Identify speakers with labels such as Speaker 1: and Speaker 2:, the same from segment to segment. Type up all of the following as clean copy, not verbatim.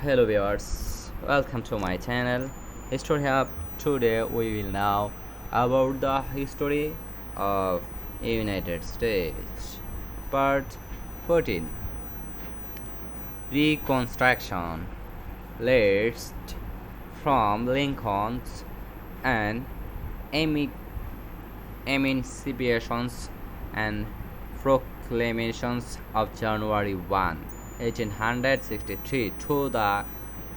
Speaker 1: Hello viewers, welcome to my channel History Hub. Today we will know about the history of United States. Part 14, Reconstruction. Let's from Lincoln's and emi- emancipations and proclamations of January 1, 1863 to the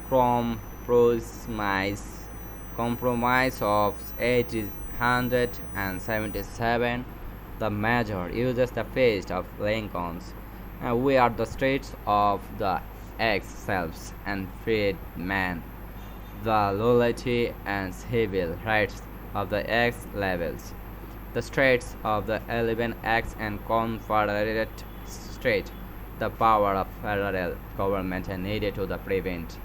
Speaker 1: compromise, compromise of 1877. The major uses the phrase of Lincoln's. We are the states of the ex-slaves and freedmen, the loyalty and civil rights of the ex-slaves, the states of the 11 ex and confederate states, the power of federal government needed to prevent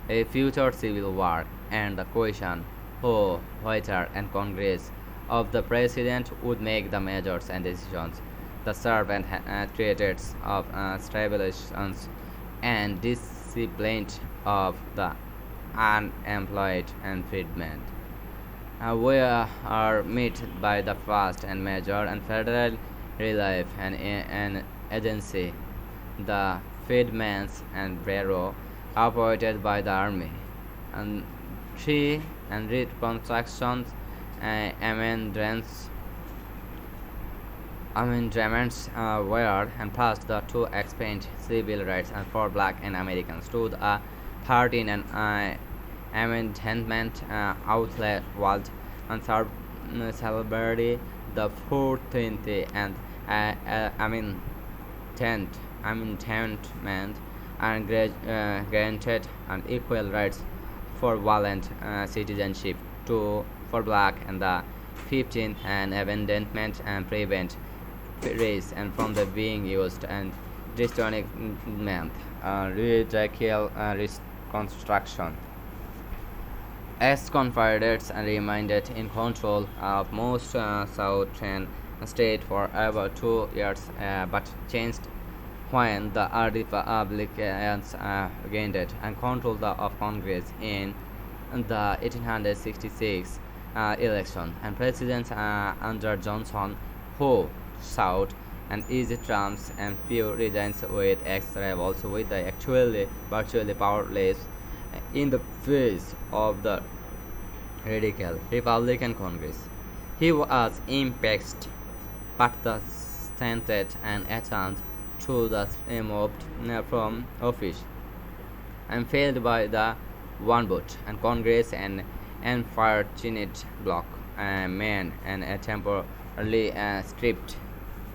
Speaker 1: a future civil war, and the question who, whether, and Congress of the President would make the measures and decisions, the serve and creators of stabilizations and discipline of the unemployed and freedmen. We are met by the first and major and federal relief and an agency, the Freedmen's and Bureau, operated by the Army, and three and reconstructions amendments were and passed the two expand civil rights and for black and Americans to the 13 and amendment outlawed and celebrated the 14th and I mean 10th amendment and granted an equal rights for violent citizenship to for black, and the 15th and amendment and prevent race and from the being used and distortionment radical reconstruction as Confederates remained in control of most southern states for over 2 years, but changed when the Republicans gained and control of Congress in the 1866 election, and President under Johnson, who sought and easy terms and few regions with ex-rebels with the actually virtually powerless in the face of the radical Republican Congress. He was impeached, but the Senate and attempt to the removed from office and failed by the one vote, and Congress and unfortunate bloc men and temporarily stripped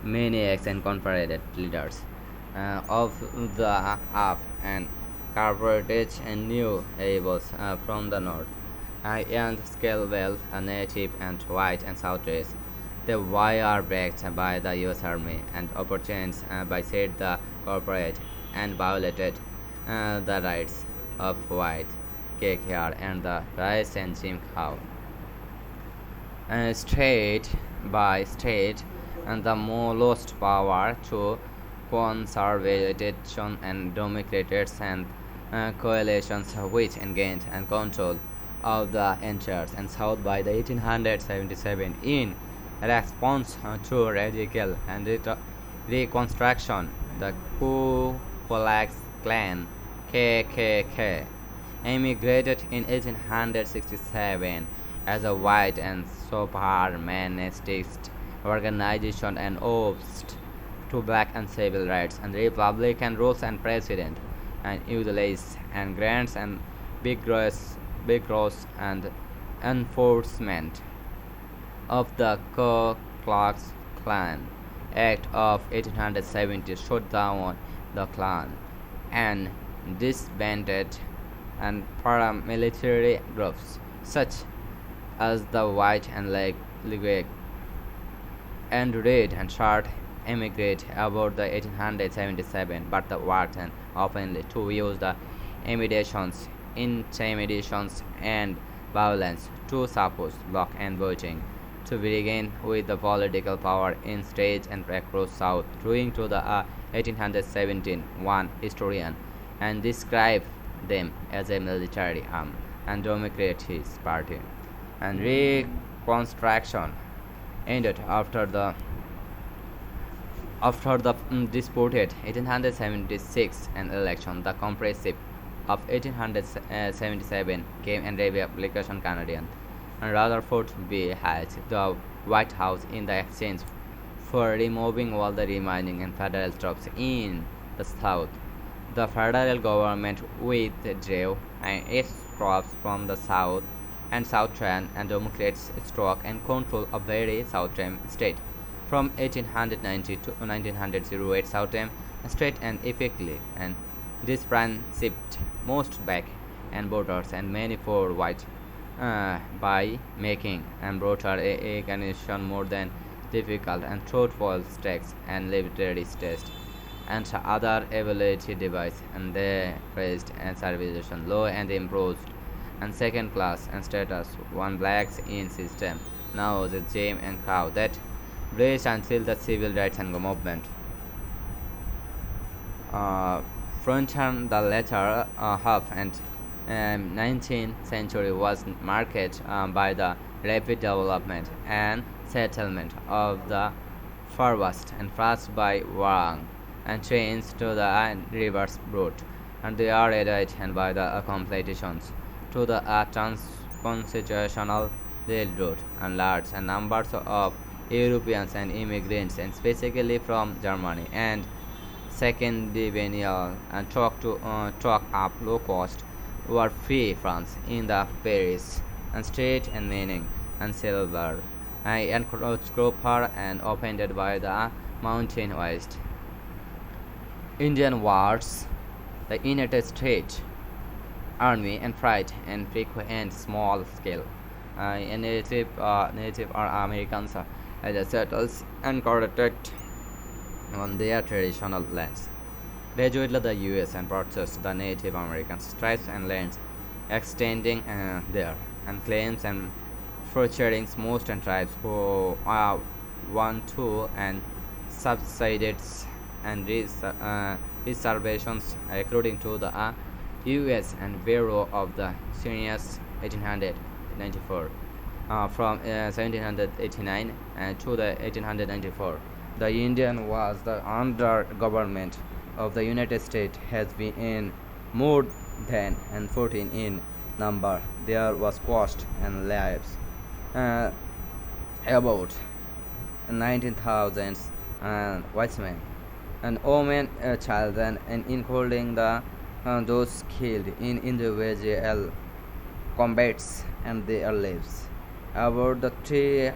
Speaker 1: many ex and Confederate leaders of the up and corporate and new rebels from the north, and Scalwell, a native and white and southwest. The were backed by the U.S. Army and opportunities by said the corporate and violated the rights of white, cake hair, and the rice and Jim Crow. State by state, and the more lost power to conservation and democrats and coalitions which gained and control of the entire and south by the 1877 in response to radical and reconstruction. The Ku Klux Klan (KKK) emigrated in 1867 as a white and supremacist organization and opposed to black and civil rights and republican rules and precedent and utilize and grants and big growth and enforcement of the Ku Klux Klan Act of 1870 shut down the Klan and disbanded and paramilitary groups such as the White and League and Red and Short emigrate about the 1877, but the Wharton openly to use the intimidations, and violence to support block and voting to begin with the political power in states and across South, drawing to the 1817 one historian and described them as a military arm and democrated his party. And Reconstruction ended disputed 1876 an election. The comprehensive of 1877 came and Republican Canadian, and Rutherford B. Hayes the White House in the exchange for removing all the remaining and federal troops in the South. The federal government withdrew its troops from the South and Southern and Democrats struck and control of very southern state from 1890 to 1908 southern state and effectively and this principed most back and borders and many for white by making and broader a nation more than difficult and thoughtful text and literary test and other ability device and they praised and civilization low and improved and second class and status one blacks in system now the James and Crow that raised until the civil rights and movement uh, frontier the latter half and 19th century was marked by the rapid development and settlement of the far west and first by Wang and changed to the reverse route and they are aided and by the competitions to the transconstitutional railroad and large and numbers of Europeans and immigrants and specifically from Germany and Scandinavia and truck up low cost were free France in the Paris and straight and meaning and silver and copper and opened by the mountain west. Indian wars, the United States Army and fight and frequent small scale. And native or Americans as settles and corrected on their traditional lands. Gradually, the U.S. and purchased the Native Americans' tribes and lands, extending there, and claims and featuring most and tribes who want to and subsided and reservations according to the U.S. and Bureau of the Census 1894 from 1789 to the 1894. The Indian was the under government of the United States has been in more than and 14 in number. There was cost and lives uh, about 19,000 white men and women, children, and including the those killed in individual combats and their lives. About the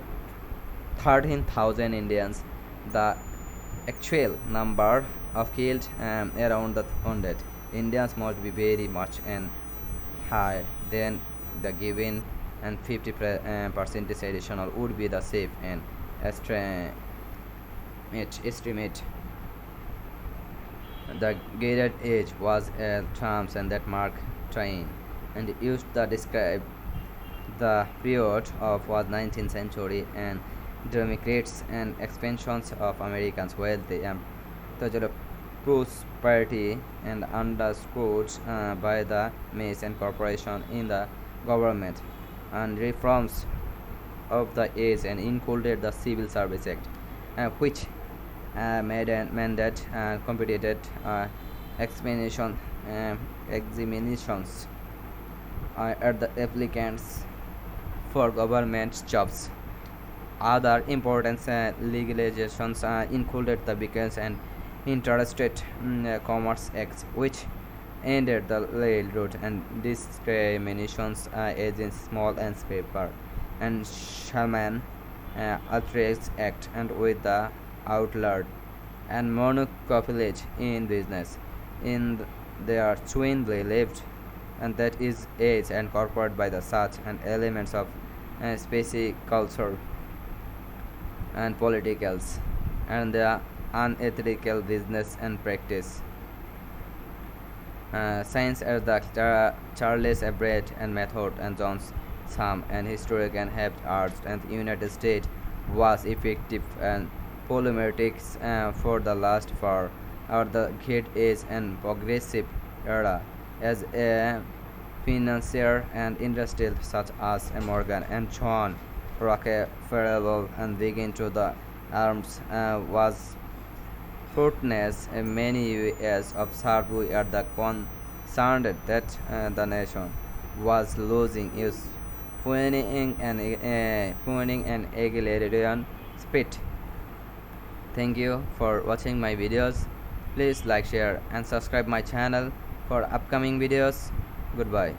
Speaker 1: 13,000 Indians, the actual number of killed around the wounded Indians must be very much and higher than the given and 50% additional would be the safe and estimate. The gilded age was a term and that mark train and used to describe the period of was 19th century and Democrats and expansions of Americans wealthy and the prosperity and underscored by the mass and corporation in the government and reforms of the age and included the Civil Service Act, which made a mandate completed examination, examinations at the applicants for government jobs. Other important legislations included the Business and Interstate Commerce Act, which ended the railroad and discriminations against small and paper, and Sherman Altrix Act, and with the outlawed and monopoly in business. In their twinly lived, and that is age and corporate by the such and elements of specie culture and politicals and the unethical business and practice. Science as the Charles Everett and method and John's Sam and historian have urged and the United States was effective and polymerics for the last for or the great age and progressive era as a financier and industrial such as Morgan and John Rockefeller and began to the arms was fruitless. Many U.S. observed were the concerned that the nation was losing its winning and egalitarian spirit. Thank you for watching my videos. Please like, share and subscribe my channel for upcoming videos. Goodbye.